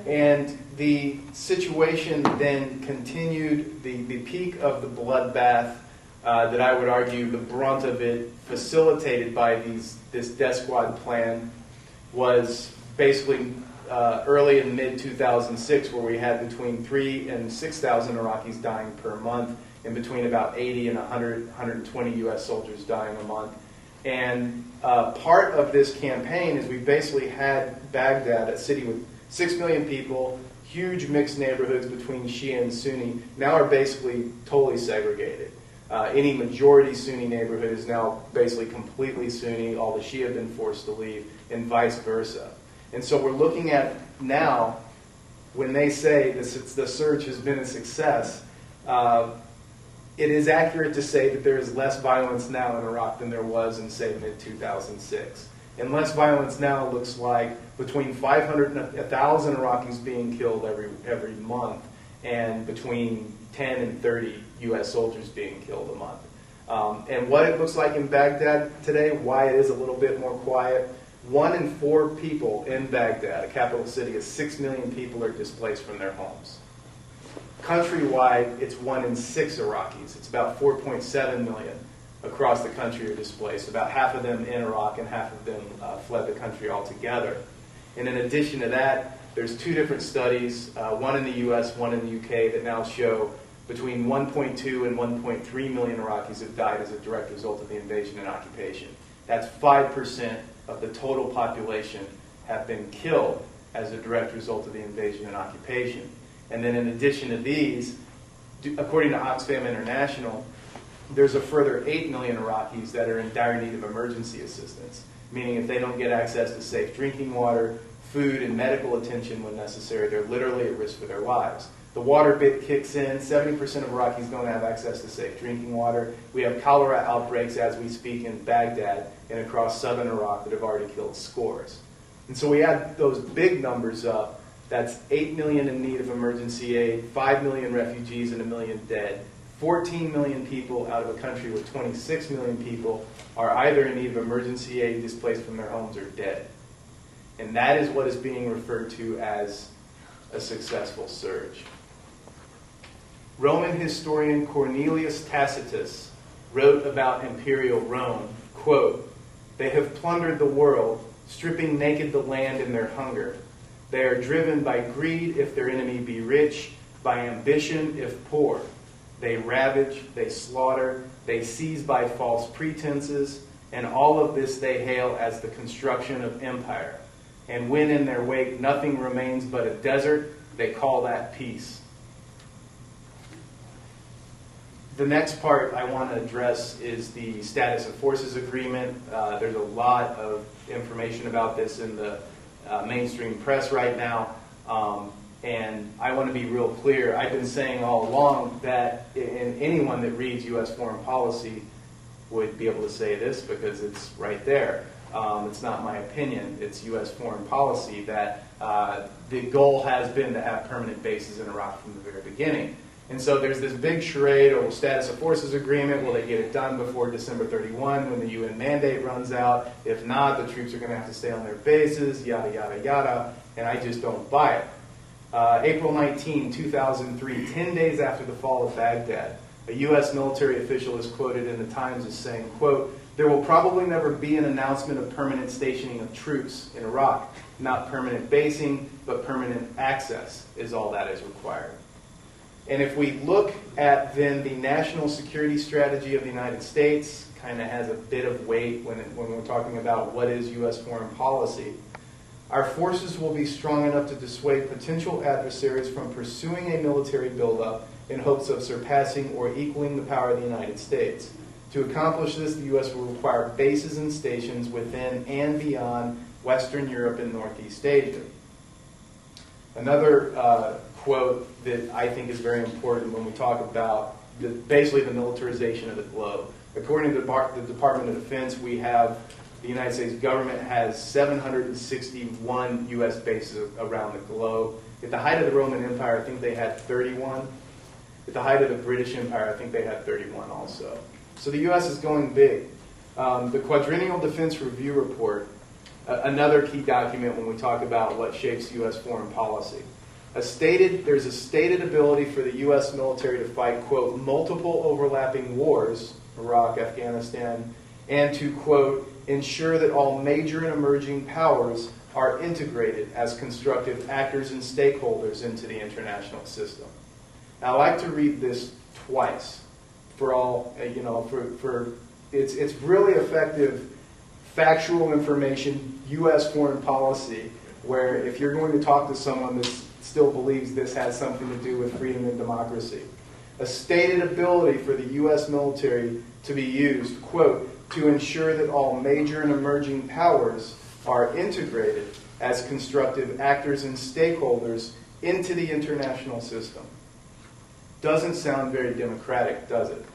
And the situation then continued. The peak of the bloodbath, that I would argue the brunt of it, facilitated by this death squad plan, was basically early in mid-2006, where we had between 3,000 and 6,000 Iraqis dying per month, and between about 80 and 120 U.S. soldiers dying a month. And part of this campaign is we basically had Baghdad, a city with 6 million people, huge mixed neighborhoods between Shia and Sunni, now are basically totally segregated. Any majority Sunni neighborhood is now basically completely Sunni. All the Shia have been forced to leave, and vice versa. And so we're looking at now, when they say the surge has been a success, it is accurate to say that there is less violence now in Iraq than there was in, say, mid-2006. And less violence now looks like between 500 and 1,000 Iraqis being killed every month, and between 10 and 30 U.S. soldiers being killed a month. And what it looks like in Baghdad today, why it is a little bit more quiet, 1 in 4 people in Baghdad, a capital city of 6 million people, are displaced from their homes. Countrywide, it's 1 in 6 Iraqis. It's about 4.7 million across the country are displaced. About half of them in Iraq, and half of them fled the country altogether. And in addition to that, there's 2 different studies, one in the US, one in the UK, that now show between 1.2 and 1.3 million Iraqis have died as a direct result of the invasion and occupation. That's 5% of the total population have been killed as a direct result of the invasion and occupation. And then in addition to these, according to Oxfam International, there's a further 8 million Iraqis that are in dire need of emergency assistance, meaning if they don't get access to safe drinking water, food, and medical attention when necessary, they're literally at risk for their lives. The water bit kicks in. 70% of Iraqis don't have access to safe drinking water. We have cholera outbreaks as we speak in Baghdad and across southern Iraq that have already killed scores. And so we add those big numbers up. That's 8 million in need of emergency aid, 5 million refugees, and 1 million dead. 14 million people out of a country with 26 million people are either in need of emergency aid, displaced from their homes, or dead. And that is what is being referred to as a successful surge. Roman historian Cornelius Tacitus wrote about Imperial Rome, quote, "They have plundered the world, stripping naked the land in their hunger. They are driven by greed if their enemy be rich, by ambition if poor. They ravage, they slaughter, they seize by false pretenses, and all of this they hail as the construction of empire. And when in their wake nothing remains but a desert, they call that peace." The next part I want to address is the status of forces agreement. There's a lot of information about this in the mainstream press right now. And I want to be real clear. I've been saying all along that anyone that reads U.S. foreign policy would be able to say this because it's right there. It's not my opinion. It's U.S. foreign policy that the goal has been to have permanent bases in Iraq from the very beginning. And so there's this big charade over status of forces agreement. Will they get it done before December 31 when the UN mandate runs out? If not, the troops are going to have to stay on their bases, yada, yada, yada. And I just don't buy it. April 19, 2003, 10 days after the fall of Baghdad, a U.S. military official is quoted in the Times as saying, quote, "There will probably never be an announcement of permanent stationing of troops in Iraq. Not permanent basing, but permanent access is all that is required." And if we look at then the national security strategy of the United States, kind of has a bit of weight when we're talking about what is U.S. foreign policy. Our forces will be strong enough to dissuade potential adversaries from pursuing a military buildup in hopes of surpassing or equaling the power of the United States. To accomplish this, the U.S. will require bases and stations within and beyond Western Europe and Northeast Asia. Another quote that I think is very important when we talk about basically the militarization of the globe. According to the Department of Defense, the United States government has 761 U.S. bases around the globe. At the height of the Roman Empire, I think they had 31. At the height of the British Empire, I think they had 31 also. So the U.S. is going big. The Quadrennial Defense Review Report another key document when we talk about what shapes U.S. foreign policy. There's a stated ability for the U.S. military to fight, quote, multiple overlapping wars, Iraq, Afghanistan, and to, quote, ensure that all major and emerging powers are integrated as constructive actors and stakeholders into the international system. Now, I like to read this twice for all, it's really effective factual information, U.S. foreign policy, where if you're going to talk to someone that still believes this has something to do with freedom and democracy. A stated ability for the U.S. military to be used, quote, to ensure that all major and emerging powers are integrated as constructive actors and stakeholders into the international system. Doesn't sound very democratic, does it?